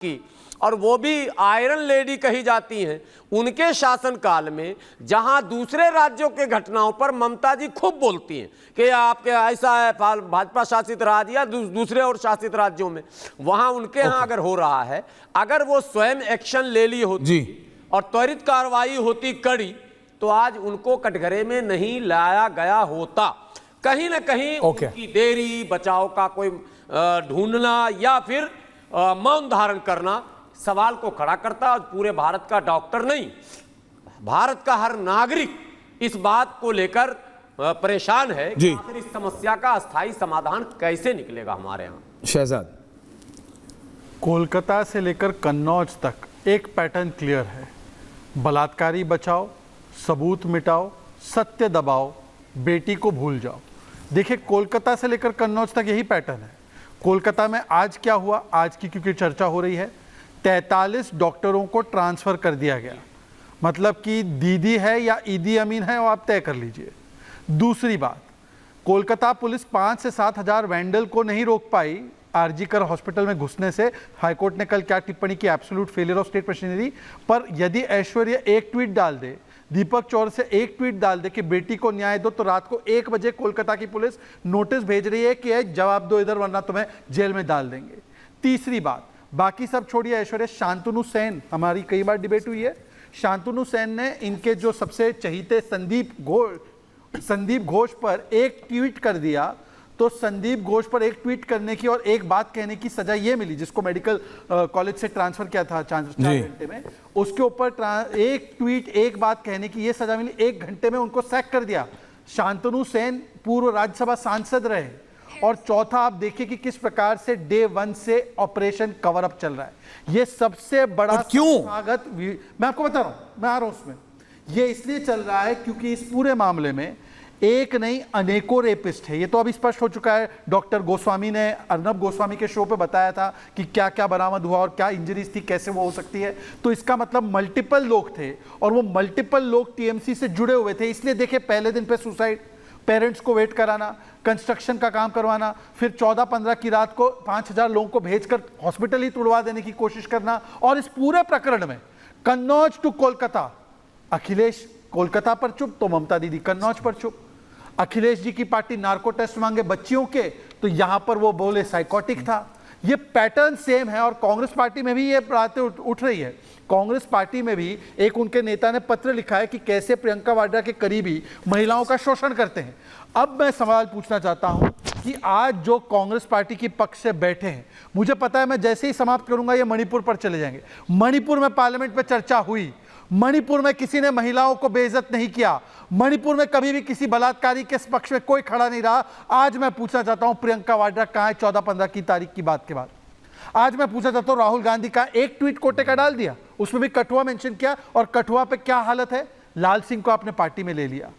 की, और वो भी आयरन लेडी कही जाती हैं। उनके शासनकाल में जहां दूसरे राज्यों के घटनाओं पर ममता जी खूब बोलती हैं कि आपके ऐसा है भाजपा शासित राज्य या दूसरे और शासित राज्यों में, वहां उनके यहाँ अगर हो रहा है, अगर वो स्वयं एक्शन ले ली होती और त्वरित कार्रवाई होती कड़ी, तो आज उनको कटघरे में नहीं लाया गया होता। कहीं ना कहीं उनकी देरी, बचाव का कोई ढूंढना या फिर मौन धारण करना सवाल को खड़ा करता। और पूरे भारत का डॉक्टर नहीं, भारत का हर नागरिक इस बात को लेकर परेशान है कि आखिर इस समस्या का अस्थायी समाधान कैसे निकलेगा हमारे यहाँ। शहजाद, कोलकाता से लेकर कन्नौज तक एक पैटर्न क्लियर है। बलात्कारी बचाओ, सबूत मिटाओ, सत्य दबाओ, बेटी को भूल जाओ। देखिए, कोलकाता से लेकर कन्नौज तक यही पैटर्न है। कोलकाता में आज क्या हुआ, आज की क्योंकि चर्चा हो रही है, 43 डॉक्टरों को ट्रांसफर कर दिया गया। मतलब कि दीदी है या ईदी अमीन है, वो आप तय कर लीजिए। दूसरी बात, कोलकाता पुलिस 5 से 7 हजार वैंडल को नहीं रोक पाई आरजी कर हॉस्पिटल में घुसने से। हाईकोर्ट ने कल क्या टिप्पणी की, absolute failure of state machinery. पर यदि ऐश्वर्या एक ट्वीट डाल दे, दीपक चौरसिया एक ट्वीट डाल दे कि बेटी को न्याय दो, तो रात को 1 बजे कोलकाता की पुलिस नोटिस भेज रही है कि जवाब दो इधर वरना तुम्हें जेल में डाल देंगे। तीसरी बात, बाकी सब छोड़िए, ऐश्वर्या, शांतनु सेन, हमारी कई बार डिबेट हुई है, शांतनु सेन ने इनके जो सबसे चहीते संदीप घोष पर एक ट्वीट कर दिया, तो संदीप घोष पर एक ट्वीट करने की और एक बात कहने की सजा ये मिली, जिसको मेडिकल कॉलेज से ट्रांसफर किया था 4 घंटे में, उसके ऊपर एक ट्वीट एक बात कहने की ये सजा मिली, 1 घंटे में उनको सैक कर दिया। शांतनु सेन पूर्व राज्यसभा सांसद रहे। और चौथा, आप देखिए कि किस प्रकार से डे 1 से ऑपरेशन कवर अप चल रहा है। ये सबसे बड़ा स्वागत, मैं आपको बता रहा हूं, मैं आ रहा हूं उसमें। ये इसलिए चल रहा है क्योंकि इस पूरे मामले में एक नहीं अनेकों रेपिस्ट है। ये तो अभी स्पष्ट हो चुका है। डॉक्टर गोस्वामी ने अर्नब गोस्वामी के शो पे बताया था कि क्या क्या बरामद हुआ और क्या इंजरीज थी, कैसे वो हो सकती है। तो इसका मतलब मल्टीपल लोग थे और वो मल्टीपल लोग टीएमसी से जुड़े हुए थे। इसलिए देखिए, पहले दिन पे सुसाइड, पेरेंट्स को वेट कराना, कंस्ट्रक्शन का काम करवाना, फिर 14-15 की रात को 5000 लोगों को भेजकर हॉस्पिटल ही तुड़वा देने की कोशिश करना। और इस पूरे प्रकरण में कन्नौज टू कोलकाता, अखिलेश कोलकाता पर चुप तो ममता दीदी कन्नौज पर चुप। अखिलेश जी की पार्टी नार्को टेस्ट मांगे बच्चियों के, तो यहां पर वो बोले साइकोटिक था। ये पैटर्न सेम है और कांग्रेस पार्टी में भी ये बातें उठ रही है। कांग्रेस पार्टी में भी एक उनके नेता ने पत्र लिखा है कि कैसे प्रियंका वाड्रा के करीबी महिलाओं का शोषण करते हैं। अब मैं सवाल पूछना चाहता हूं कि आज जो कांग्रेस पार्टी के पक्ष से बैठे हैं, मुझे पता है मैं जैसे ही समाप्त करूंगा ये मणिपुर पर चले जाएंगे। मणिपुर में पार्लियामेंट में चर्चा हुई, मणिपुर में किसी ने महिलाओं को बेइज्जत नहीं किया, मणिपुर में कभी भी किसी बलात्कारी के पक्ष में कोई खड़ा नहीं रहा। आज मैं पूछना चाहता हूं प्रियंका वाड्रा कहां है 14-15 की तारीख की बात के बाद? आज मैं पूछना चाहता हूं राहुल गांधी का एक ट्वीट कोटे का डाल दिया, उसमें भी कठुआ मेंशन किया, और कठुआ पे क्या हालत है, लाल सिंह को आपने पार्टी में ले लिया।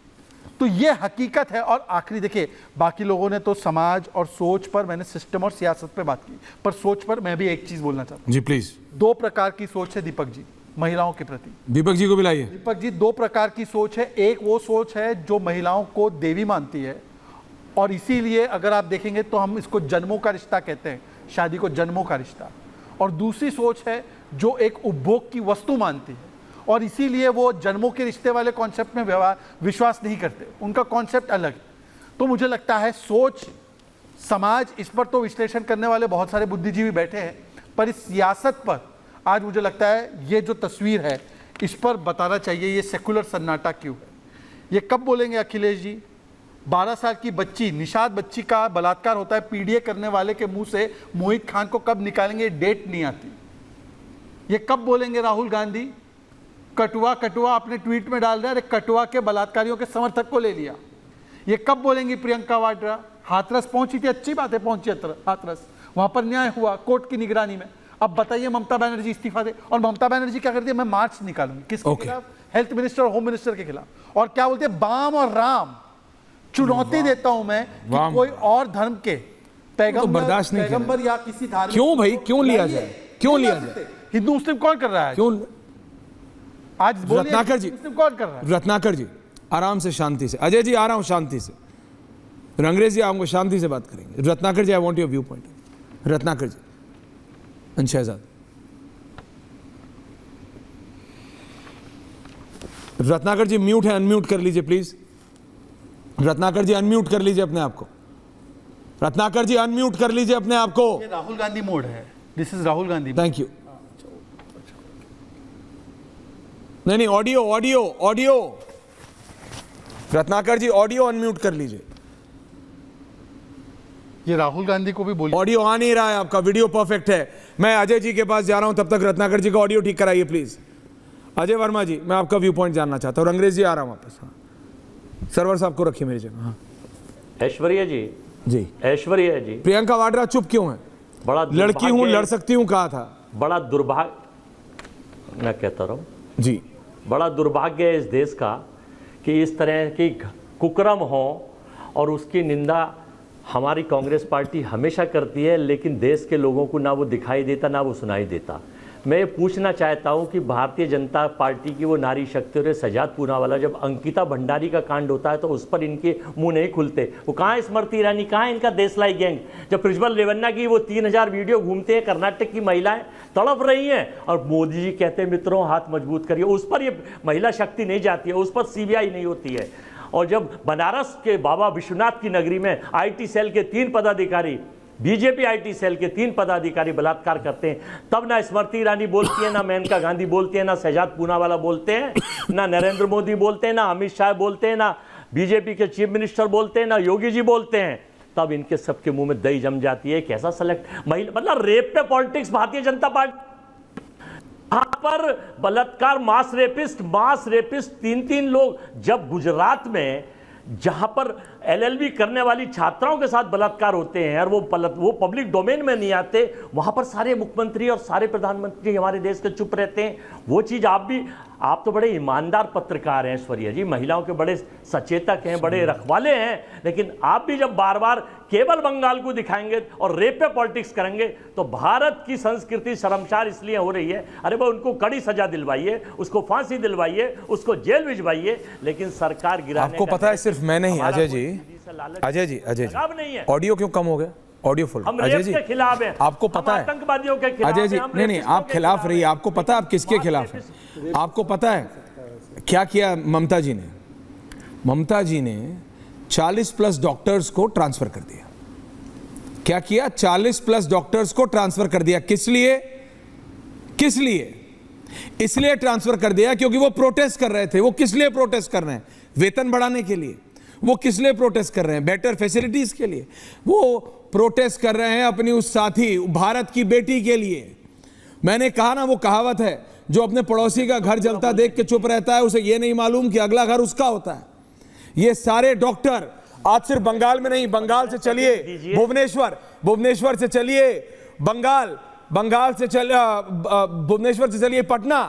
तो ये हकीकत है। और आखिरी देखिए, बाकी लोगों ने तो समाज और सोच पर, मैंने सिस्टम और सियासत पे बात की, पर सोच पर मैं भी एक चीज बोलना चाहता हूं। जी प्लीज। 2 प्रकार की सोच है दीपक जी महिलाओं के प्रति। दीपक जी को भी लाइए। दीपक जी, 2 प्रकार की सोच है। एक वो सोच है जो महिलाओं को देवी मानती है, और इसीलिए अगर आप देखेंगे तो हम इसको जन्मों का रिश्ता कहते हैं, शादी को जन्मों का रिश्ता। और दूसरी सोच है जो एक उपभोग की वस्तु मानती है, और इसीलिए वो जन्मों के रिश्ते वाले कॉन्सेप्ट में विश्वास नहीं करते, उनका कॉन्सेप्ट अलग है। तो मुझे लगता है सोच, समाज, इस पर तो विश्लेषण करने वाले बहुत सारे बुद्धिजीवी बैठे हैं, पर इस सियासत पर आज मुझे लगता है ये जो तस्वीर है इस पर बताना चाहिए ये सेकुलर सन्नाटा क्यों है। ये कब बोलेंगे अखिलेश जी? 12 साल की बच्ची, निषाद बच्ची का बलात्कार होता है, पीडीए करने वाले के मुंह से मोहित खान को कब निकालेंगे, डेट नहीं आती। ये कब बोलेंगे राहुल गांधी? कठुआ कठुआ अपने ट्वीट में डाल रहे हैं, कठुआ के बलात्कारियों के समर्थक को ले लिया। ये कब बोलेंगी प्रियंका वाड्रा? हाथरस पहुंची थी, अच्छी बात है पहुंची हाथरस, वहां पर न्याय हुआ कोर्ट की निगरानी में। अब बताइए ममता बनर्जी इस्तीफा दे, और ममता बनर्जी क्या करती है, मैं मार्च निकालूंगी किसके खिलाफ? हेल्थ मिनिस्टर और होम मिनिस्टर के खिलाफ। और क्या बोलते हैं, बाम और राम, चुनौती देता हूं मैं कि कोई और धर्म के पैगंबर या किसी धार्मिक, क्यों भाई, क्यों लिया जाए, क्यों लिया जाए? हिंदू मुस्लिम कौन कर रहा है क्यों? आज रत्नाकर जी, कौन कर रहा है? रत्नाकर जी आराम से, शांति से। अजय जी आ रहा हूं शांति से, अंग्रेज जी आऊंगा, शांति से बात करेंगे। Ratnakar ji, I want your view point. Ratnakar ji, Shahzad. Ratnakar ji mute है, अनम्यूट कर लीजिए प्लीज। रत्नाकर जी अनम्यूट कर लीजिए अपने आप को। रत्नाकर जी अनम्यूट कर लीजिए अपने आप को। ये राहुल गांधी मोड है, this is Rahul Gandhi. Thank you. नहीं, ऑडियो ऑडियो ऑडियो, रत्नाकर जी ऑडियो अनम्यूट कर लीजिए। ये राहुल गांधी को भी बोलिए। ऑडियो आ नहीं रहा है आपका, वीडियो परफेक्ट है। मैं अजय जी के पास जा रहा हूं, तब तक रत्नाकर जी का ऑडियो ठीक कराइए प्लीज। अजय वर्मा जी, मैं आपका व्यू पॉइंट जानना चाहता हूं। अंग्रेज जी आ रहा हूं वापस। हाँ, सरवर साहब को रखिए मेरी जगह। हाँ ऐश्वर्या जी, जी। ऐश्वर्या जी, प्रियंका वाड्रा चुप क्यों है? बड़ा लड़की हूं, लड़ सकती हूं कहा था। बड़ा दुर्भाग्य, मैं कहता रहा हूं, जी। बड़ा दुर्भाग्य है इस देश का कि इस तरह की कुकर्म हो, और उसकी निंदा हमारी कांग्रेस पार्टी हमेशा करती है, लेकिन देश के लोगों को ना वो दिखाई देता ना वो सुनाई देता। मैं ये पूछना चाहता हूं कि भारतीय जनता पार्टी की वो नारी शक्ति और सजाद पूनावाला, जब अंकिता भंडारी का कांड होता है तो उस पर इनके मुंह नहीं खुलते। वो कहाँ है स्मृति ईरानी, कहाँ है इनका देशलाई गैंग? जब प्रज्वल रेवन्ना की वो 3000 वीडियो घूमते हैं, कर्नाटक की महिलाएं तड़प रही हैं और मोदी जी कहते हैं मित्रों हाथ मजबूत करिए, उस पर ये महिला शक्ति नहीं जाती है, उस पर सीबीआई नहीं होती है। और जब बनारस के बाबा विश्वनाथ की नगरी में आईटी सेल के 3 पदाधिकारी, बीजेपी आईटी सेल के 3 पदाधिकारी बलात्कार करते हैं, तब ना स्मृति ईरानी बोलती है, ना मेनका गांधी बोलती है, ना शहजाद पूनावाला बोलते हैं, ना नरेंद्र मोदी बोलते हैं, ना अमित शाह बोलते हैं, ना बीजेपी के चीफ मिनिस्टर बोलते हैं, ना योगी जी बोलते हैं। तब इनके सबके मुंह में दही जम जाती है। कैसा सेलेक्ट महिला, मतलब रेप पे पॉलिटिक्स भारतीय जनता पार्टी। यहाँ पर बलात्कार, मास रेपिस्ट 3 लोग, जब गुजरात में जहां पर एलएलबी करने वाली छात्राओं के साथ बलात्कार होते हैं और वो पब्लिक डोमेन में नहीं आते, वहां पर सारे मुख्यमंत्री और सारे प्रधानमंत्री हमारे देश के चुप रहते हैं। वो चीज आप तो बड़े ईमानदार पत्रकार हैं ऐश्वर्या जी, महिलाओं के बड़े सचेतक हैं, बड़े रखवाले हैं, लेकिन आप भी जब बार बार केवल बंगाल को दिखाएंगे और रेप पे पॉलिटिक्स करेंगे तो भारत की संस्कृति शर्मसार इसलिए हो रही है। अरे भाई उनको कड़ी सजा दिलवाइए, उसको फांसी दिलवाइए, उसको जेल भिजवाइए, लेकिन सरकार गिराने आपको पता है सिर्फ मैं नहीं, अजय जी, अजय जी, नहीं है। ऑडियो क्यों कम हो गया? Audio full. हम अजय रेप जी के खिलाफ हैं, आपको पता है, आतंकवादियों के खिलाफ अजय जी, हैं, हम नहीं रेपिस्टों आप के खिलाफ रहिए। हैं। आपको पता है आप किसके खिलाफ हैं? आपको पता है क्या किया ममता जी ने? ममता जी ने 40+ डॉक्टर्स को ट्रांसफर कर दिया। क्या किया? 40+ डॉक्टर्स को ट्रांसफर कर दिया। किस लिए? इसलिए ट्रांसफर कर दिया क्योंकि वो प्रोटेस्ट कर रहे थे। वो किस लिए प्रोटेस्ट कर रहे हैं? वेतन बढ़ाने के लिए। वो किस लिए प्रोटेस्ट कर रहे हैं? बेटर फैसिलिटीज के लिए। वो प्रोटेस्ट कर रहे हैं अपनी उस साथी भारत की बेटी के लिए। मैंने कहा ना, वो कहावत है, जो अपने पड़ोसी का घर जलता देख के चुप रहता है, उसे ये नहीं मालूम कि अगला घर उसका होता है। ये सारे डॉक्टर आज सिर्फ बंगाल में नहीं, बंगाल से चलिए भुवनेश्वर से चलिए बंगाल से चलिए भुवनेश्वर से चलिए पटना,